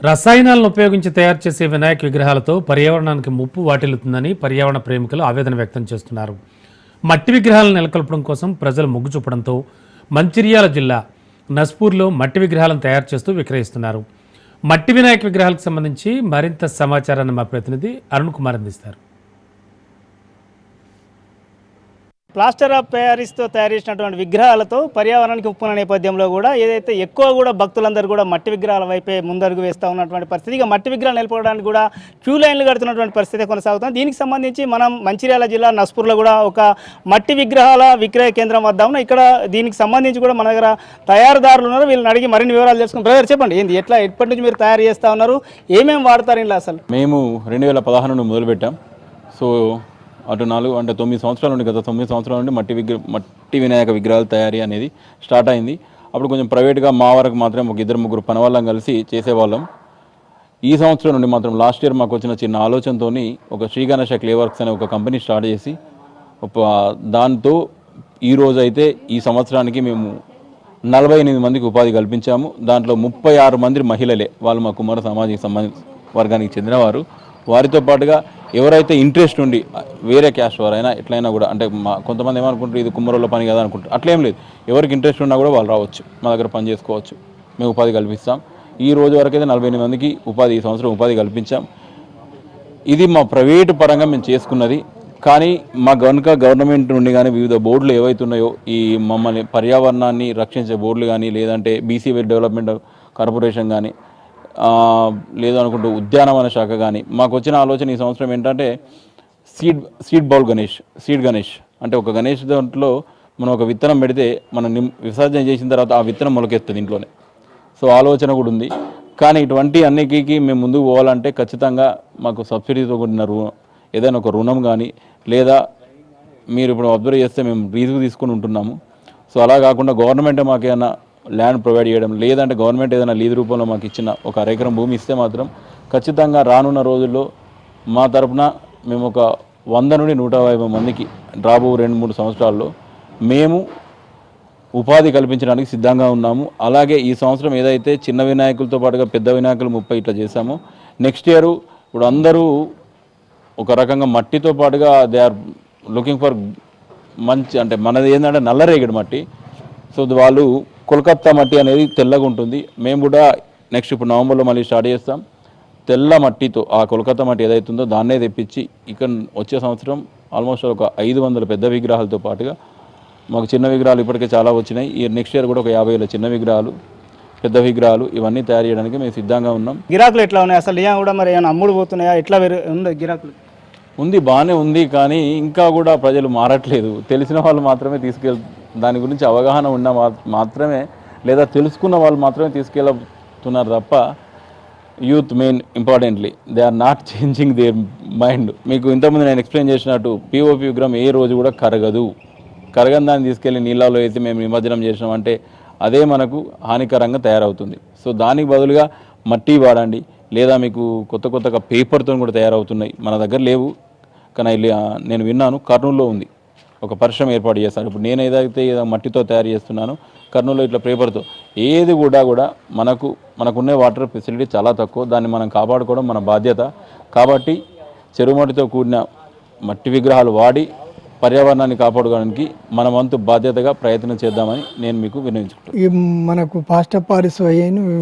రసాయనాలను ఉపయోగించి తయారు చేసే వినాయక విగ్రహాలతో పర్యావరణానికి ముప్పు వాటిల్లుతుందని పర్యావరణ ప్రేమికులు ఆవేదన వ్యక్తం చేస్తున్నారు. మట్టి విగ్రహాలను నెలకొల్పడం కోసం ప్రజలు మొగ్గు చూపడంతో మంచిర్యాల జిల్లా నస్పూర్లో మట్టి విగ్రహాలను తయారు చేస్తూ విక్రయిస్తున్నారు. మట్టి వినాయక విగ్రహాలకు సంబంధించి మరింత సమాచారాన్ని మా ప్రతినిధి అరుణ్ కుమార్ అందిస్తారు. ప్లాస్టర్ ఆఫ్ ప్యారిస్తో తయారు చేసినటువంటి విగ్రహాలతో పర్యావరణానికి ఉప్పున్న నేపథ్యంలో కూడా ఏదైతే ఎక్కువ కూడా భక్తులందరూ కూడా మట్టి విగ్రహాల వైపే ముందడుగు వేస్తూ ఉన్నటువంటి పరిస్థితి, ఇక మట్టి విగ్రహాలు నిలపడానికి కూడా క్యూ లైన్లు కడుతున్నటువంటి పరిస్థితి కొనసాగుతుంది. దీనికి సంబంధించి మనం మంచిర్యాల జిల్లా నస్పూర్లో కూడా ఒక మట్టి విగ్రహాల విక్రయ కేంద్రం వద్ద ఉన్నాం. ఇక్కడ దీనికి సంబంధించి కూడా మన దగ్గర తయారుదారులు ఉన్నారు. వీళ్ళని అడిగి మరిన్ని వివరాలు తెలుసుకుని బ్రదర్ చెప్పండి, ఏంది ఎప్పటి నుంచి మీరు తయారు చేస్తూ ఉన్నారు, ఏమేమి వాడతారు ఇలా? అసలు మేము 2016 నుండి మొదలుపెట్టాం. సో అటు 9 సంవత్సరాల నుండి, గత 9 సంవత్సరాల నుండి మట్టి వినాయక విగ్రహాలు తయారీ అనేది స్టార్ట్ అయింది. అప్పుడు కొంచెం ప్రైవేట్గా మా వరకు మాత్రం ఒక 2-3 పనివాళ్ళం కలిసి చేసేవాళ్ళం. ఈ సంవత్సరం నుండి మాత్రం లాస్ట్ ఇయర్ మాకు వచ్చిన చిన్న ఆలోచనతో ఒక శ్రీ గణేష క్లే వర్క్స్ అనే ఒక కంపెనీ స్టార్ట్ చేసి దాంతో ఈరోజు అయితే ఈ సంవత్సరానికి మేము 48 మందికి ఉపాధి కల్పించాము. దాంట్లో 36 మంది మహిళలే, వాళ్ళు మా కుమార సామాజిక వర్గానికి చెందినవారు. వారితో పాటుగా ఎవరైతే ఇంట్రెస్ట్ ఉండి వేరే క్యాస్ట్ వారైనా ఎట్లయినా కూడా, అంటే కొంతమంది ఏమనుకుంటారు ఇది కుమ్మరోళ్ళ పని కదా అనుకుంటారు, అట్లేం లేదు. ఎవరికి ఇంట్రెస్ట్ ఉన్నా కూడా వాళ్ళు రావచ్చు, మా దగ్గర పని చేసుకోవచ్చు, మేము ఉపాధి కల్పిస్తాం. ఈ రోజు వరకు అయితే 48 మందికి ఈ సంవత్సరం ఉపాధి కల్పించాం. ఇది మా ప్రైవేటు పరంగా మేము చేసుకున్నది. కానీ మా గవర్నమెంట్ నుండి కానీ వివిధ బోర్డులు ఏవైతున్నాయో ఈ మమ్మల్ని పర్యావరణాన్ని రక్షించే బోర్డులు కానీ, లేదంటే బీసీ డెవలప్మెంట్ కార్పొరేషన్ కానీ, లేదనుకుంటూ ఉద్యానవన శాఖ కానీ, మాకు వచ్చిన ఆలోచన ఈ సంవత్సరం ఏంటంటే సీడ్ గణేష్ అంటే ఒక గణేష్ దాంట్లో మనం ఒక విత్తనం పెడితే మనం విసర్జన చేసిన తర్వాత ఆ విత్తనం మొలకెత్తుంది ఇంట్లోనే. సో ఆలోచన కూడా ఉంది. కానీ ఇటువంటి అన్నిటికీ మేము ముందుకు పోవాలంటే ఖచ్చితంగా మాకు సబ్సిడీతో కూడిన ఏదైనా ఒక రుణం కానీ, లేదా మీరు ఇప్పుడు అబ్జర్వ్ చేస్తే మేము లీజుకు తీసుకుని ఉంటున్నాము. సో అలా కాకుండా గవర్నమెంటే మాకు ఏమైనా ల్యాండ్ ప్రొవైడ్ చేయడం, లేదంటే గవర్నమెంట్ ఏదైనా లీజు రూపంలో మాకు ఇచ్చిన ఒక ఎకరం భూమి ఇస్తే మాత్రం ఖచ్చితంగా రానున్న రోజుల్లో మా తరపున మేము ఒక 100 నుండి 150 మందికి రాబో 2-3 సంవత్సరాల్లో మేము ఉపాధి కల్పించడానికి సిద్ధంగా ఉన్నాము. అలాగే ఈ సంవత్సరం ఏదైతే చిన్న వినాయకులతో పాటుగా పెద్ద వినాయకులు 30 ఇట్లా చేశామో, నెక్స్ట్ ఇయర్ ఇప్పుడు అందరూ ఒక రకంగా మట్టితో పాటుగా దే ఆర్ లుకింగ్ ఫర్ మంచి, అంటే మనది ఏంటంటే నల్లరేగడి మట్టి. సో వాళ్ళు కోల్కత్తా మట్టి అనేది తెల్లగా ఉంటుంది. మేము కూడా నెక్స్ట్ ఇప్పుడు నవంబర్లో మళ్ళీ స్టార్ట్ చేస్తాం. తెల్ల మట్టితో ఆ కోల్కత్తా మట్టి ఏదైతుందో దాన్నే తెప్పించి ఇక్కడ వచ్చే సంవత్సరం ఆల్మోస్ట్ ఒక 500 పెద్ద విగ్రహాలతో పాటుగా మాకు చిన్న విగ్రహాలు ఇప్పటికే చాలా వచ్చినాయి. ఈ నెక్స్ట్ ఇయర్ కూడా ఒక 50,000 చిన్న విగ్రహాలు, పెద్ద విగ్రహాలు ఇవన్నీ తయారు చేయడానికి మేము సిద్ధంగా ఉన్నాం. గిరాకులు ఎట్లా ఉన్నాయి అసలు? కూడా మరి ఏమైనా అమ్ముడు పోతున్నాయా? ఎట్లా ఉంది గిరాకులు? ఉంది, బాగానే ఉంది. కానీ ఇంకా కూడా ప్రజలు మారట్లేదు. తెలిసిన వాళ్ళు మాత్రమే దాని గురించి అవగాహన ఉన్న మాత్రమే, లేదా తెలుసుకున్న వాళ్ళు మాత్రమే తీసుకెళ్తున్నారు తప్ప youth main importantly they are not changing their mind. మీకు ఇంతకుముందు నేను ఎక్స్ప్లెయిన్ చేసినట్టు పిఓపి విగ్రహం ఏ రోజు కూడా కరగని దాన్ని తీసుకెళ్ళి నీళ్ళలో వేసి మేము నిమజ్జనం చేసినామంటే అదే మనకు హానికరంగా తయారవుతుంది. సో దానికి బదులుగా మట్టి వాడండి, లేదా మీకు కొత్తగా పేపర్తో కూడా తయారవుతున్నాయి. మన దగ్గర లేవు, కానీ నేను విన్నాను కర్నూలులో ఉంది, ఒక పరిశ్రమ ఏర్పాటు చేస్తాను. ఇప్పుడు నేను ఏదైతే మట్టితో తయారు చేస్తున్నానో కర్నూలులో ఇట్లా పేపర్తో, ఏది కూడా మనకున్న వాటర్ ఫెసిలిటీ చాలా తక్కువ. దాన్ని మనం కాపాడుకోవడం మన బాధ్యత. కాబట్టి చెరువు మట్టితో కూడిన మట్టి విగ్రహాలు వాడి పర్యావరణాన్ని కాపాడుకోవడానికి మన వంతు బాధ్యతగా ప్రయత్నం చేద్దామని నేను మీకు విన్నవించుకుంటాను. మనకు ప్లాస్టర్ ఆఫ్ ప్యారిస్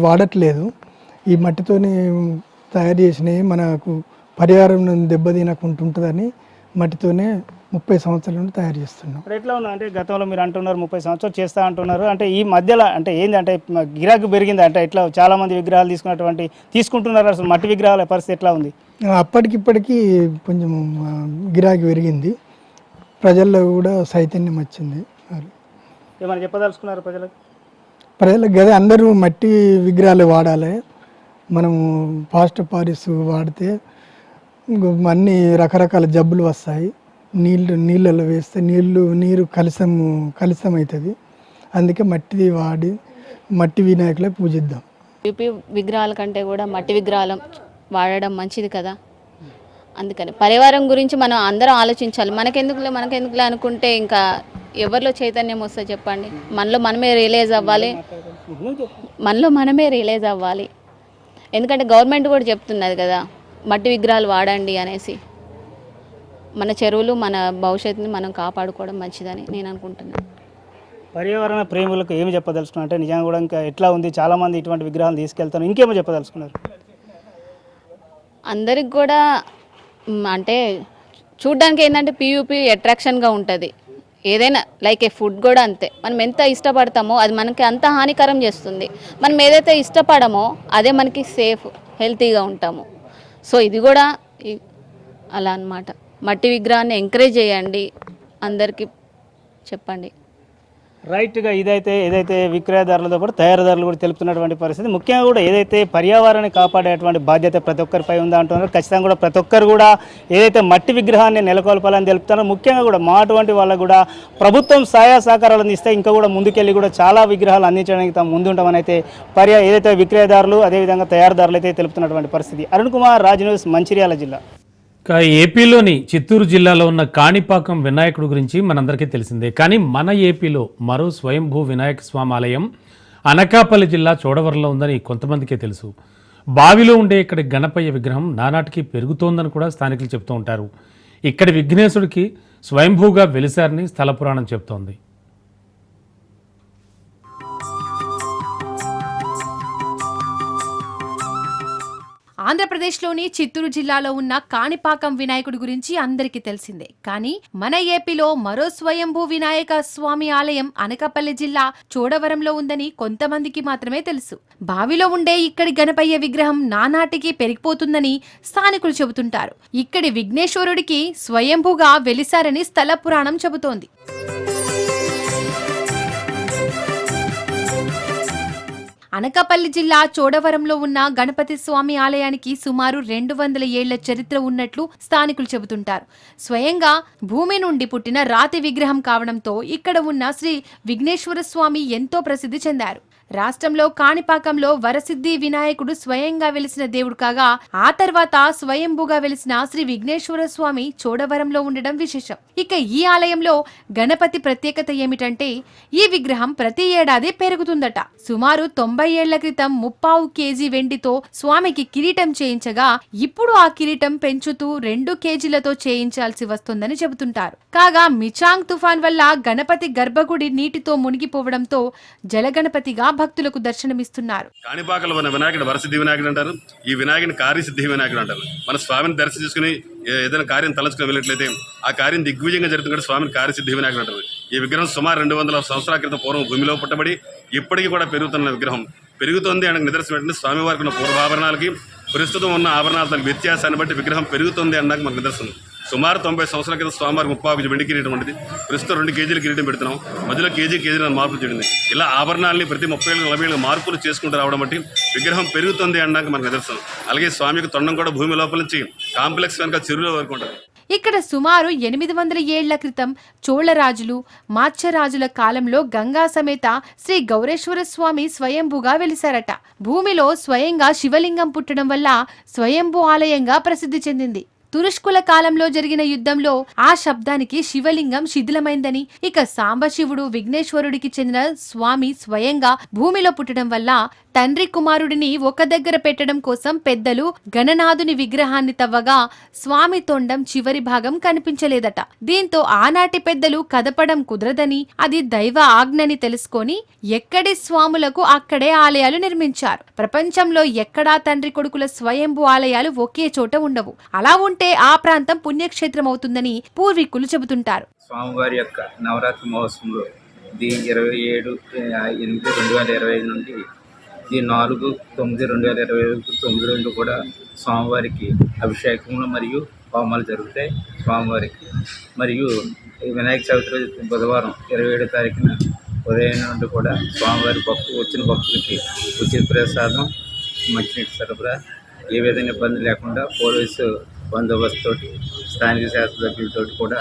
వాడట్లేదు. ఈ మట్టితోనే తయారు చేసినవి మనకు పర్యావరణం దెబ్బతినకుంటుంటుందని మట్టితోనే 30 సంవత్సరాల నుండి తయారు చేస్తున్నాం. ఎట్లా ఉన్నా అంటే గతంలో మీరు అంటున్నారు 30 సంవత్సరాలు చేస్తా అంటున్నారు, అంటే ఈ మధ్యలో అంటే ఏంది అంటే గిరాకీ పెరిగింది అంటే ఇట్లా చాలామంది విగ్రహాలు తీసుకుంటున్నారు. అసలు మట్టి విగ్రహాల పరిస్థితి ఎట్లా ఉంది? అప్పటికిప్పటికీ కొంచెం గిరాకీ పెరిగింది, ప్రజల్లో కూడా చైతన్యం వచ్చింది. ఏమైనా చెప్పదలుచుకున్నారు ప్రజలకు కదా అందరూ మట్టి విగ్రహాలు వాడాలి. మనము ప్లాస్టర్ ఆఫ్ ప్యారిస్ వాడితే అన్ని రకరకాల జబ్బులు వస్తాయి. నీళ్ళలో వేస్తే నీరు కలుషం అవుతుంది. అందుకే మట్టి వాడి మట్టి వినాయకులే పూజిద్దాం. యూపీ విగ్రహాల కంటే కూడా మట్టి విగ్రహాలు వాడడం మంచిది కదా. అందుకని పరివారం గురించి మనం అందరం ఆలోచించాలి. మనకెందుకులే అనుకుంటే ఇంకా ఎవరిలో చైతన్యం వస్తే చెప్పండి? మనలో మనమే రియలైజ్ అవ్వాలి. ఎందుకంటే గవర్నమెంట్ కూడా చెప్తున్నది కదా మట్టి విగ్రహాలు వాడండి అనేసి. మన చెరువులు మన భవిష్యత్తుని మనం కాపాడుకోవడం మంచిదని నేను అనుకుంటున్నాను. పర్యావరణ ప్రేములకు ఏమి చెప్పదలుచుకున్నారు అంటే నిజంగా కూడా ఇంకా ఎట్లా ఉంది, చాలామంది ఇటువంటి విగ్రహాలు తీసుకెళ్తారు, ఇంకేమో చెప్పదలుచుకున్నారు? అందరికి కూడా అంటే చూడ్డానికి ఏంటంటే పియూపీ అట్రాక్షన్గా ఉంటుంది. ఏదైనా లైక్ ఏ ఫుడ్ కూడా అంతే, మనం ఎంత ఇష్టపడతామో అది మనకి అంత హానికరం చేస్తుంది. మనం ఏదైతే ఇష్టపడమో అదే మనకి సేఫ్, హెల్తీగా ఉంటాము. సో ఇది కూడా అలా అన్నమాట. మట్టి విగ్రహాన్ని ఎంకరేజ్ చేయండి, అందరికీ చెప్పండి. రైట్గా ఏదైతే విక్రయదారులతో పాటు తయారీదారులు కూడా తెలుపుతున్నటువంటి పరిస్థితి. ముఖ్యంగా కూడా ఏదైతే పర్యావరణాన్ని కాపాడేటువంటి బాధ్యత ప్రతి ఒక్కరిపై ఉందా అంటున్నారు. ఖచ్చితంగా కూడా ప్రతి ఒక్కరు కూడా ఏదైతే మట్టి విగ్రహాన్ని నెలకొల్పాలని తెలుపుతున్నారో, ముఖ్యంగా కూడా మా అటువంటి వాళ్ళకు కూడా ప్రభుత్వం సహాయ సహకారాలు అందిస్తే ఇంకా కూడా ముందుకెళ్ళి కూడా చాలా విగ్రహాలు అందించడానికి తాము ముందుంటామని అయితే ఏదైతే విక్రయదారులు అదేవిధంగా తయారీదారులు అయితే తెలుపుతున్నటువంటి పరిస్థితి. అరుణ్ కుమార్, రాజ్ న్యూస్, మంచిర్యాల జిల్లా. ఏపీలోని చిత్తూరు జిల్లాలో ఉన్న కాణిపాకం వినాయకుడు గురించి మనందరికీ తెలిసిందే. కానీ మన ఏపీలో మరో స్వయంభూ వినాయక స్వామి ఆలయం అనకాపల్లి జిల్లా చోడవరంలో ఉందని కొంతమందికే తెలుసు. బావిలో ఉండే ఇక్కడి గణపయ్య విగ్రహం నానాటికి పెరుగుతోందని కూడా స్థానికులు చెప్తూ ఉంటారు. ఇక్కడి విఘ్నేశుడికి స్వయంభూగా వెలిశారని స్థల పురాణం చెప్తోంది. ఆంధ్రప్రదేశ్లోని చిత్తూరు జిల్లాలో ఉన్న కాణిపాకం వినాయకుడి గురించి అందరికీ తెలిసిందే. కానీ మన ఏపీలో మరో స్వయంభూ వినాయక స్వామి ఆలయం అనకాపల్లి జిల్లా చోడవరంలో ఉందని కొంతమందికి మాత్రమే తెలుసు. బావిలో ఉండే ఇక్కడి గణపయ్య విగ్రహం నానాటికి పెరిగిపోతుందని స్థానికులు చెబుతుంటారు. ఇక్కడి విఘ్నేశ్వరుడికి స్వయంభూగా వెలిశారని స్థల పురాణం చెబుతోంది. అనకాపల్లి జిల్లా చోడవరంలో ఉన్న గణపతి స్వామి ఆలయానికి సుమారు 200 ఏళ్ల చరిత్ర ఉన్నట్లు స్థానికులు చెబుతుంటారు. స్వయంగా భూమి నుండి పుట్టిన రాతి విగ్రహం కావడంతో ఇక్కడ ఉన్న శ్రీ విఘ్నేశ్వర స్వామి ఎంతో ప్రసిద్ధి చెందారు. రాష్ట్రంలో కాణిపాకంలో వరసిద్ధి వినాయకుడు స్వయంగా వెలిసిన దేవుడు కాగా, ఆ తర్వాత స్వయంభూగా వెలిసిన శ్రీ విఘ్నేశ్వర స్వామి చోడవరంలో ఉండడం విశేషం. ఇక ఈ ఆలయంలో గణపతి ప్రత్యేకత ఏమిటంటే ఈ విగ్రహం ప్రతి ఏడాది పెరుగుతుందట. సుమారు 90 ఏళ్ల క్రితం 3.5 కేజీ వెండితో స్వామికి కిరీటం చేయించగా ఇప్పుడు ఆ కిరీటం పెంచుతూ 2 కేజీలతో చేయించాల్సి వస్తుందని చెబుతుంటారు. కాగా మిచాంగ్ తుఫాన్ వల్ల గణపతి గర్భగుడి నీటితో మునిగిపోవడంతో జలగణపతిగా భక్తులకు దర్శనమిస్తున్నారు. కాణిపాకలో ఉన్న వినాయకుడు వరసిద్ధి వినాయకుడు అంటారు. ఈ వినాయకుని కార్యసిద్ధి వినాయకుడు అంటారు. మన స్వామిని దర్శనం చేసుకుని ఏదైనా కార్యం తలచుకుని వెళ్ళినట్లయితే ఆ కార్యం దిగ్విజయంగా జరుగుతుంది. స్వామిని కార్యసిద్ధి వినాయకుడు అంటారు. ఈ విగ్రహం సుమారు 200 సంవత్సరాల క్రితం పూర్వం భూమిలో పుట్టబడి ఇప్పటికీ కూడా పెరుగుతున్న విగ్రహం. పెరుగుతుంది అనడానికి నిదర్శనం ఏంటంటే స్వామివారికి ఉన్న పూర్వాభరణాలకి ప్రస్తుతం ఉన్న ఆభరణాల వ్యత్యాసాన్ని బట్టి విగ్రహం పెరుగుతుంది అనడానికి మనకు నిదర్శనం. సుమారు 90 సంవత్సరాల క్రితం స్వామివారికి 3.5 కేజీ వెండి కిరీటం ఉంటుంది. ప్రస్తుతం 2 కేజీల కిరీటం పెడుతున్నాం. మధ్యలో కేజీ మార్పులు చేయండి. ఇలా ఆభరణాలని ప్రతి 30 ఏళ్ళు 40 ఏళ్ళు మార్పులు చేసుకుంటూ రావడం బట్టి విగ్రహం పెరుగుతుంది అనడానికి మనకు నిదర్శనం. అలాగే స్వామికి తొండం కూడా భూమి లోపల నుంచి కాంప్లెక్స్ వెనక చెరువుల వరకు ఉంటుంది. ఇక్కడ సుమారు 800 ఏళ్ల క్రితం చోళరాజులు, మాత్స్యరాజుల కాలంలో గంగా సమేత శ్రీ గౌరేశ్వర స్వామి స్వయంభూగా వెలిశారట. భూమిలో స్వయంగా శివలింగం పుట్టడం వల్ల స్వయంభూ ఆలయంగా ప్రసిద్ధి చెందింది. తురుష్కుల కాలంలో జరిగిన యుద్ధంలో ఆ శబ్దానికి శివలింగం శిథిలమైందని, ఇక సాంబశివుడు విఘ్నేశ్వరుడికి చెందిన స్వామి స్వయంగా భూమిలో పుట్టడం వల్ల తండ్రి కుమారుడిని ఒక దగ్గర పెట్టడం కోసం పెద్దలు గణనాథుని విగ్రహాన్ని తవ్వగా స్వామి తొండం చివరి భాగం కనిపించలేదట. దీంతో ఆనాటి పెద్దలు కదపడం కుదరదని, అది దైవ ఆజ్ఞని తెలుసుకొని ఎక్కడి స్వాములకు అక్కడే ఆలయాలు నిర్మించారు. ప్రపంచంలో ఎక్కడా తండ్రి కొడుకుల స్వయంభూ ఆలయాలు ఒకే చోట ఉండవు. అలా ఉంటే ఆ ప్రాంతం పుణ్యక్షేత్రం అవుతుందని పూర్వీకులు చెబుతుంటారు. స్వామివారి యొక్క నవరాత్రి మహోత్సవంలో 27/8/2025 నుండి 4/9/2025 9 రోజులు కూడా స్వామివారికి అభిషేకములు మరియు హోమాలు జరుగుతాయి. స్వామివారికి మరియు వినాయక చవితి రోజు బుధవారం 27వ తారీఖున ఉదయం నుండి కూడా స్వామివారి వచ్చిన భక్తులకి ఉచిత ప్రసాదం, మంచినీటి సరఫరా, ఏ విధంగా ఇబ్బంది లేకుండా పోలీసు బందోబస్తుతోటి స్థానిక శాస్త్రజ్ఞులతో కూడా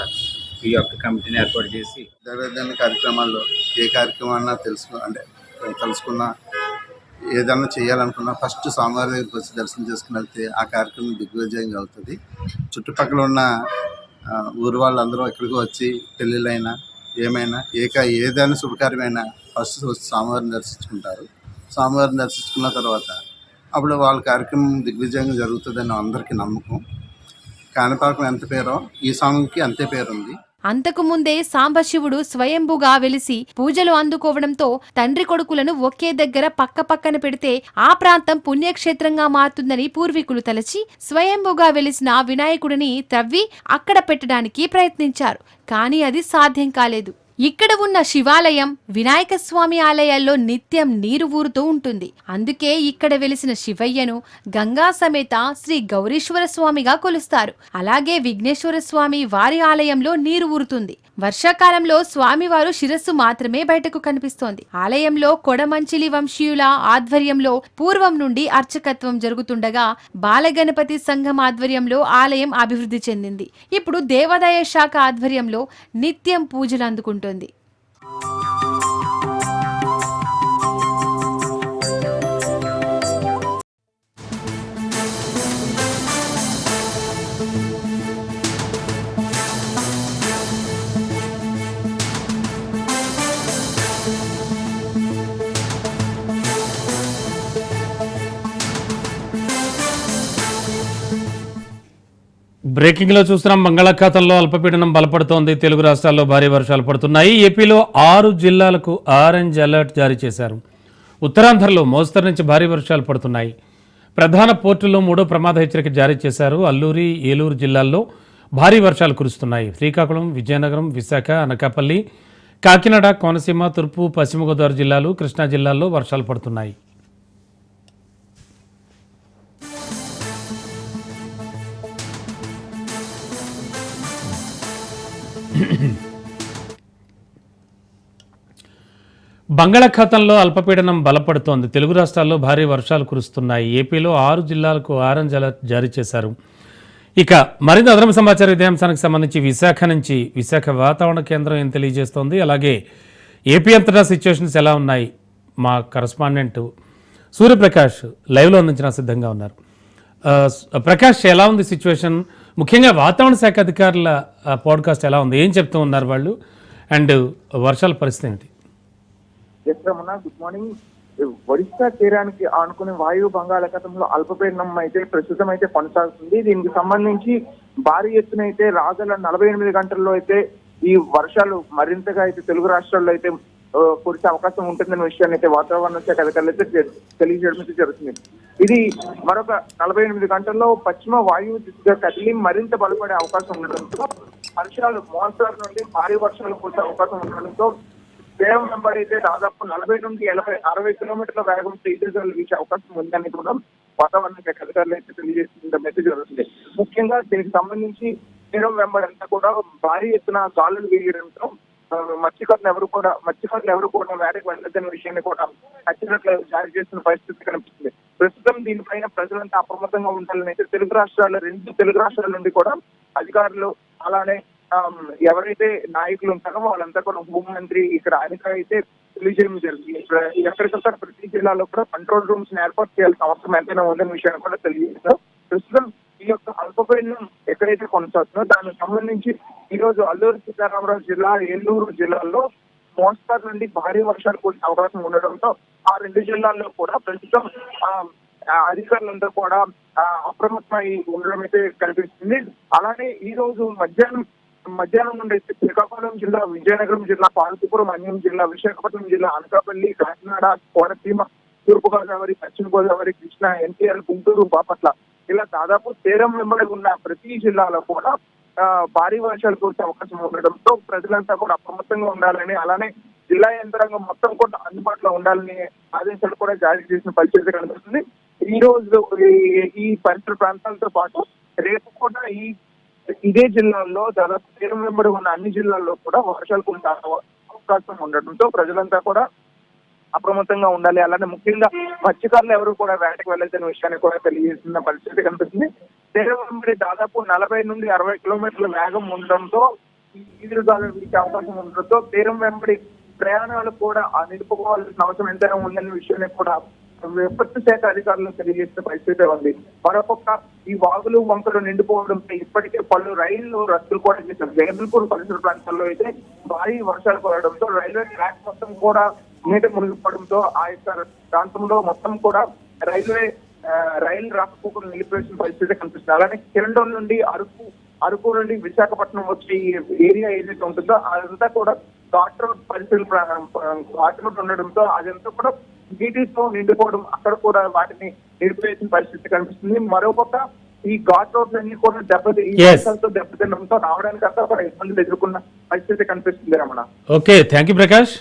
ఈ యొక్క కమిటీని ఏర్పాటు చేసి జరగని కార్యక్రమాల్లో ఏ కార్యక్రమాన్ని తెలుసుకున్నా ఏదన్నా చేయాలనుకున్నా ఫస్ట్ స్వామివారి దగ్గరికి వచ్చి దర్శనం చేసుకుని వెళ్తే ఆ కార్యక్రమం దిగ్విజయంగా అవుతుంది. చుట్టుపక్కల ఉన్న ఊరు వాళ్ళందరూ ఇక్కడికి వచ్చి పెళ్ళిళ్ళైనా ఏమైనా ఏదైనా శుభకార్యమైనా ఫస్ట్ వచ్చి స్వామివారిని దర్శించుకుంటారు. స్వామివారిని దర్శించుకున్న తర్వాత అప్పుడు వాళ్ళ కార్యక్రమం దిగ్విజయంగా జరుగుతుందని అందరికీ నమ్మకం. కాణిపాకం ఎంత పేరో ఈ సాంగ్కి అంతే పేరుంది. అంతకుముందే సాంబశివుడు స్వయంభుగా వెలిసి పూజలు అందుకోవడంతో తండ్రి కొడుకులను ఒకే దగ్గర పక్కపక్కన పెడితే ఆ ప్రాంతం పుణ్యక్షేత్రంగా మారుతుందని పూర్వీకులు తలచి స్వయంభుగా వెలిసిన వినాయకుడిని త్రవ్వి అక్కడ పెట్టడానికి ప్రయత్నించారు. కానీ అది సాధ్యం కాలేదు. ఇక్కడ ఉన్న శివాలయం, వినాయక స్వామి ఆలయాల్లో నిత్యం నీరు ఊరుతూ ఉంటుంది. అందుకే ఇక్కడ వెలిసిన శివయ్యను గంగా సమేత శ్రీ గౌరీశ్వర స్వామిగా కొలుస్తారు. అలాగే విఘ్నేశ్వర స్వామి వారి ఆలయంలో నీరు ఊరుతుంది. వర్షాకాలంలో స్వామివారు శిరస్సు మాత్రమే బయటకు కనిపిస్తోంది. ఆలయంలో కొడమంచిలి వంశీయుల ఆధ్వర్యంలో పూర్వం నుండి అర్చకత్వం జరుగుతుండగా బాలగణపతి సంఘం ఆధ్వర్యంలో ఆలయం అభివృద్ధి చెందింది. ఇప్పుడు దేవాదాయ శాఖ ఆధ్వర్యంలో నిత్యం పూజలు అందుకుంటుంది. బ్రేకింగ్ లో చూస్తున్నాం. బంగాళాఖాతంలో అల్పపీడనం బలపడుతోంది. తెలుగు రాష్ట్రాల్లో భారీ వర్షాలు పడుతున్నాయి. ఏపీలో 6 జిల్లాలకు ఆరెంజ్ అలర్ట్ జారీ చేశారు. ఉత్తరాంధ్రలో మోస్తరు నుంచి భారీ వర్షాలు పడుతున్నాయి. ప్రధాన పోర్టుల్లో 3వ ప్రమాద హెచ్చరిక జారీ చేశారు. అల్లూరి, ఏలూరు జిల్లాల్లో భారీ వర్షాలు కురుస్తున్నాయి. శ్రీకాకుళం, విజయనగరం, విశాఖ, అనకాపల్లి, కాకినాడ, కోనసీమ, తూర్పు, పశ్చిమ గోదావరి జిల్లాలు, కృష్ణా జిల్లాల్లో వర్షాలు పడుతున్నాయి. బంగాళాఖాతంలో అల్పపీడనం బలపడుతోంది. తెలుగు రాష్ట్రాల్లో భారీ వర్షాలు కురుస్తున్నాయి. ఏపీలో 6 జిల్లాలకు ఆరెంజ్ అలర్ట్ జారీ చేశారు. ఇక మరింత అదనపు సమాచారం ఇదే అంశానికి సంబంధించి విశాఖ వాతావరణ కేంద్రం ఏం తెలియజేస్తోంది, అలాగే ఏపీ అంతటా సిచ్యువేషన్స్ ఎలా ఉన్నాయి, మా కరస్పాండెంట్ సూర్యప్రకాష్ లైవ్లో అందించిన సిద్ధంగా ఉన్నారు. ప్రకాష్, ఎలా ఉంది సిచ్యువేషన్? ముఖ్యంగా వాతావరణ శాఖ అధికారుల పాడ్కాస్ట్ ఎలా ఉంది, ఏం చెప్తూ ఉన్నారు వాళ్ళు, అండ్ వర్షాల పరిస్థితి ఏంటి? Good morning. ఒడిశా తీరానికి ఆనుకునే వాయు బంగాళాఖాతంలో అల్పపీడనం అయితే ప్రస్తుతం అయితే కొనసాగుతుంది. దీనికి సంబంధించి భారీ ఎత్తున అయితే రాగల 48 గంటల్లో అయితే ఈ వర్షాలు మరింతగా అయితే తెలుగు రాష్ట్రాల్లో అయితే కురిసే అవకాశం ఉంటుందనే విషయాన్ని అయితే వాతావరణ శాఖ అధికారులు అయితే తెలియజేయడం అయితే జరుగుతుంది. ఇది మరొక 48 గంటల్లో పశ్చిమ వాయువు దిశగా కదిలి మరింత బలపడే అవకాశం ఉండడంతో వర్షాలు మోస్తరు నుండి భారీ వర్షాలు కురిసే అవకాశం ఉండడంతో తీరం వెంబడి అయితే దాదాపు 40 నుండి 60 కిలోమీటర్ల వేగం తీవ్రతలు వీచే అవకాశం ఉందని కూడా వాతావరణ శాఖ అధికారులు అయితే తెలియజేస్తుండడం అయితే జరుగుతుంది. ముఖ్యంగా దీనికి సంబంధించి తీరం వెంబడి అంతా కూడా భారీ ఎత్తున గాలులు వీయడంతో మత్స్యకారులు ఎవరు కూడా వేటకు వెళ్ళదన్న విషయాన్ని కూడా హెచ్చరికలు జారీ చేస్తున్న పరిస్థితి కనిపిస్తుంది. ప్రస్తుతం దీనిపైన ప్రజలంతా అప్రమత్తంగా ఉండాలని అయితే 2 తెలుగు రాష్ట్రాల నుండి కూడా అధికారులు అలానే ఎవరైతే నాయకులు ఉంటారో వాళ్ళంతా కూడా హోంమంత్రి ఇక్కడ అయితే తెలియజేయడం జరిగింది. ఎక్కడికక్కడ ప్రతి జిల్లాలో కూడా కంట్రోల్ రూమ్స్ ఏర్పాటు చేయాల్సిన అవసరం ఎంతైనా ఉందనే విషయాన్ని కూడా తెలియజేస్తారు. ప్రస్తుతం ఈ యొక్క అల్పపీడనం ఎక్కడైతే కొనసాగుతుందో దానికి సంబంధించి ఈ రోజు అల్లూరు సీతారామరాజు జిల్లా, ఏలూరు జిల్లాల్లో మోస్తరు నుండి భారీ వర్షాలు కురిసే అవకాశం ఉండడంతో ఆ 2 జిల్లాల్లో కూడా ప్రస్తుతం అధికారులంతా కూడా అప్రమత్తమై ఉండడం అయితే కనిపిస్తుంది. అలానే ఈ రోజు మధ్యాహ్నం నుండి శ్రీకాకుళం జిల్లా, విజయనగరం జిల్లా, పార్వతీపురం, అన్యం జిల్లా, విశాఖపట్నం జిల్లా, అనకాపల్లి, కాకినాడ, కోనసీమ, తూర్పుగోదావరి, పశ్చిమ గోదావరి, కృష్ణా, ఎన్టీఆర్, గుంటూరు, బాపట్ల ఇలా దాదాపు తీరం వెంబడి ఉన్న ప్రతి జిల్లాలో కూడా భారీ వర్షాలు కురిసే అవకాశం ఉండడంతో ప్రజలంతా కూడా అప్రమత్తంగా ఉండాలని, అలానే జిల్లా యంత్రాంగం మొత్తం కూడా అందుబాటులో ఉండాలని ఆదేశాలు కూడా జారీ చేసిన పరిస్థితి కనిపిస్తుంది. ఈ రోజు ఈ పరిసర ప్రాంతాలతో పాటు రేపు కూడా ఇదే జిల్లాల్లో దాదాపు తీరం వెంబడి ఉన్న అన్ని జిల్లాల్లో కూడా వర్షాలు కురిసే అవకాశం ఉండడంతో ప్రజలంతా కూడా అప్రమత్తంగా ఉండాలి. అలానే ముఖ్యంగా మత్స్యకారులు ఎవరు కూడా వేటకు వెళ్ళలేదనే విషయాన్ని కూడా తెలియజేస్తున్న పరిస్థితి కనిపిస్తుంది. తీరం వెంబడి దాదాపు 40 నుండి 60 కిలోమీటర్ల వేగం ఉండడంతో ఈదురుగాలులు వీచే అవకాశం ఉండడంతో తీరం వెంబడి ప్రయాణాలు కూడా నిలుపుకోవాల్సిన అవసరం ఎంతైనా ఉందనే విషయాన్ని కూడా విపత్తు శాఖ అధికారులు తెలియజేసిన పరిస్థితి ఉంది. మరొక ఈ వాగులు వంకలు నిండిపోవడంతో ఇప్పటికే పలు రైళ్లు రద్దులు కూడా చేశారు. జగదల్పూర్ పరిసర ప్రాంతాల్లో అయితే భారీ వర్షాలు పడడంతో రైల్వే ట్రాక్ మొత్తం కూడా నీట మునిగిపోవడంతో ఆ యొక్క ప్రాంతంలో మొత్తం కూడా రైల్వే రైలు రాకపోకలు నిలిపివేసిన పరిస్థితి కనిపిస్తుంది. అలానే కిరండోల్ నుండి అరకు నుండి విశాఖపట్నం వచ్చే ఏరియా ఏదైతే ఉంటుందో అదంతా కూడా ఘాట్ రోడ్ పరిస్థితులు ఘాట్ రోడ్ ఉండడంతో అదంతా కూడా నీటితో నిండిపోవడం, అక్కడ కూడా వాటిని నిలిపివేసిన పరిస్థితి కనిపిస్తుంది. మరోపక్క ఈ ఘాట్ రోడ్స్ అన్ని కూడా దెబ్బతినడంతో రావడానికి అంతా కూడా ఇబ్బందులు ఎదుర్కొన్న పరిస్థితి కనిపిస్తుంది. Ramana. Okay, thank you Prakash.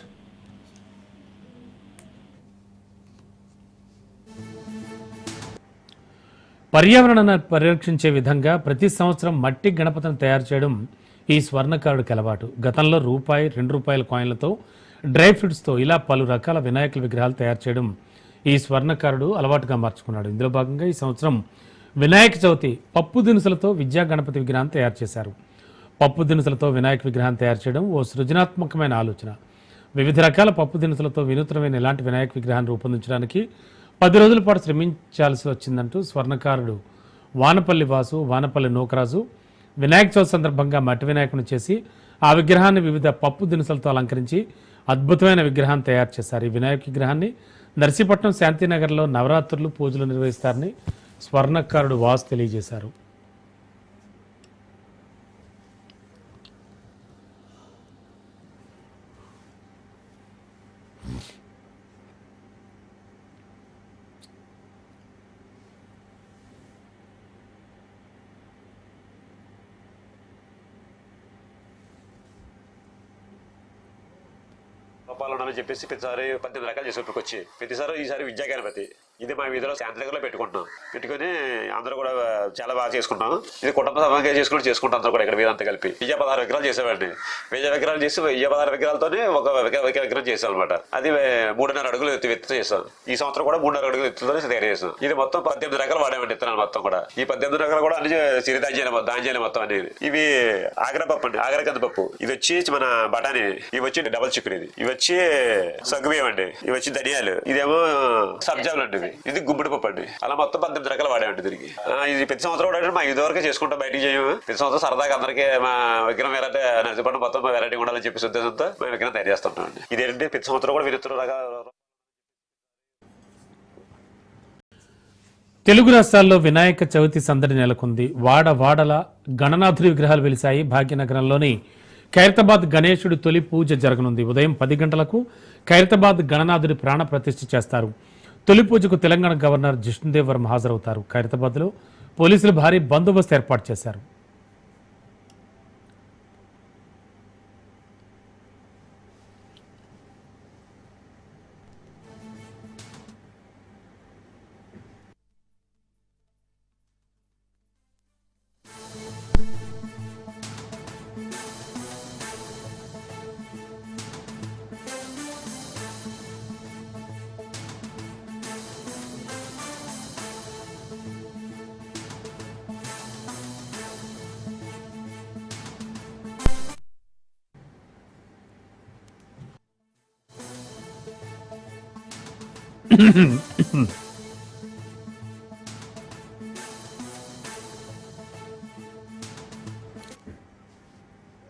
పర్యావరణాన్ని పరిరక్షించే విధంగా ప్రతి సంవత్సరం మట్టి గణపతిని తయారు చేయడం ఈ స్వర్ణకారుడికి అలవాటు. గతంలో రూపాయి, ₹2 కాయిన్లతో, డ్రై ఫ్రూట్స్తో ఇలా పలు రకాల వినాయకుల విగ్రహాలు తయారు చేయడం ఈ స్వర్ణకారుడు అలవాటుగా మార్చుకున్నాడు. ఇందులో భాగంగా ఈ సంవత్సరం వినాయక చవితి పప్పు దినుసులతో విద్యా గణపతి విగ్రహాన్ని తయారు చేశారు. పప్పు దినుసులతో వినాయక విగ్రహాన్ని తయారు చేయడం ఓ సృజనాత్మకమైన ఆలోచన. వివిధ రకాల పప్పు దినుసులతో వినూత్నమైన ఇలాంటి వినాయక విగ్రహాన్ని రూపొందించడానికి 10 రోజుల పాటు శ్రమించాల్సి వచ్చిందంటూ స్వర్ణకారుడు వానపల్లి వాసు, వానపల్లి నూకరాజు వినాయక చవితి సందర్భంగా మట్టి వినాయకుని చేసి ఆ విగ్రహాన్ని వివిధ పప్పు దినుసులతో అలంకరించి అద్భుతమైన విగ్రహాన్ని తయారు చేశారు. ఈ వినాయక విగ్రహాన్ని నర్సీపట్నం శాంతినగర్లో నవరాత్రులు పూజలు నిర్వహిస్తారని స్వర్ణకారుడు వాసు తెలియజేశారు. లోపాలు ఉన్నాయని చెప్పేసి ప్రతిసారి 18 రకాలు చేసుకుంటుకొచ్చి ప్రతిసారి ఈసారి విద్యా గణపతి ఇది మా వీధిలో శాంతినగర్లో పెట్టుకుంటున్నాం. పెట్టుకుని అందరూ కూడా చాలా బాగా చేసుకుంటాం. ఇది కుటుంబ సభగా చేసుకుంటాం అందరూ కూడా ఇక్కడ వీరంతా కలిపి 16 విగ్రహాలు చేసేవాడిని. 1000 విగ్రహాలు చేసి 16 విగ్రహాలతోనే ఒక విగ్రహం చేసాం అనమాట. అది 3.5 అడుగులు ఎత్తు చేసాం. ఈ సంవత్సరం కూడా 3.5 అడుగులు ఎత్తుతోనే తయారు చేసాం. ఇది మొత్తం 18 రకాలు వాడామండి విత్తనాలు మొత్తం కూడా. ఈ 18 రకాలు కూడా అన్ని ధాన్యాలు మొత్తం అనేది. ఇవి ఆగరపప్పు అండి, ఆగర కందిపప్పు. ఇది వచ్చి మన బఠానీ, ఇవి వచ్చి డబల్ చిక్కుడు, ఇవి వచ్చి సగ్గుబియ్యం అండి, ఇవి వచ్చి ధనియాలు, ఇదేమో సబ్జాలు అండి, ఇది గుమ్మడి పప్పు అండి. అలా మొత్తం 18 రకాలు వాడామండి దీనికి. ఇది ప్రతి సంవత్సరం కూడా మా ఇదివరకే చేసుకుంటాం, బయటికి చేయము. ప్రతి సంవత్సరం సరదాగా అందరికీ మా విగ్రహం వేరే నడిచిపండు మొత్తం వెరైటీ ఉండాలని చెప్పి ఉద్దేశంతో మేము విగ్రహం తయారు చేస్తుంటామండి. ఇదేంటి ప్రతి సంవత్సరం కూడా వినూత్న రకాల. తెలుగు రాష్ట్రాల్లో వినాయక చవితి సందడి నెలకొంది. వాడల గణనాథుడి విగ్రహాలు వెలిశాయి. భాగ్యనగరంలోని ఖైరతాబాద్ గణేశుడి తొలి పూజ జరగనుంది. ఉదయం 10 గంటలకు ఖైరతాబాద్ గణనాథుడి ప్రాణ ప్రతిష్ఠ చేస్తారు. తొలి పూజకు తెలంగాణ గవర్నర్ జిష్ణుదేవ్ వర్మ హాజరవుతారు. ఖైరతాబాద్లో పోలీసులు భారీ బందోబస్తు ఏర్పాటు చేశారు.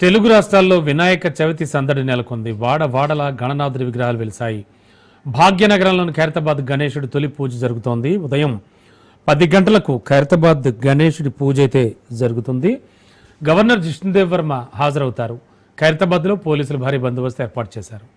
తెలుగు రాష్ట్రాల్లో వినాయక చవితి సందడి నెలకొంది. వాడల గణనాథుడి విగ్రహాలు వెలిశాయి. భాగ్యనగరంలోని ఖైరతాబాద్ గణేశుడి తొలి పూజ జరుగుతోంది. ఉదయం 10 గంటలకు ఖైరతాబాద్ గణేశుడి పూజ అయితే జరుగుతుంది. గవర్నర్ జిష్ణుదేవ్ వర్మ హాజరవుతారు. ఖైరతాబాద్లో పోలీసులు భారీ బందోబస్తు ఏర్పాటు చేశారు.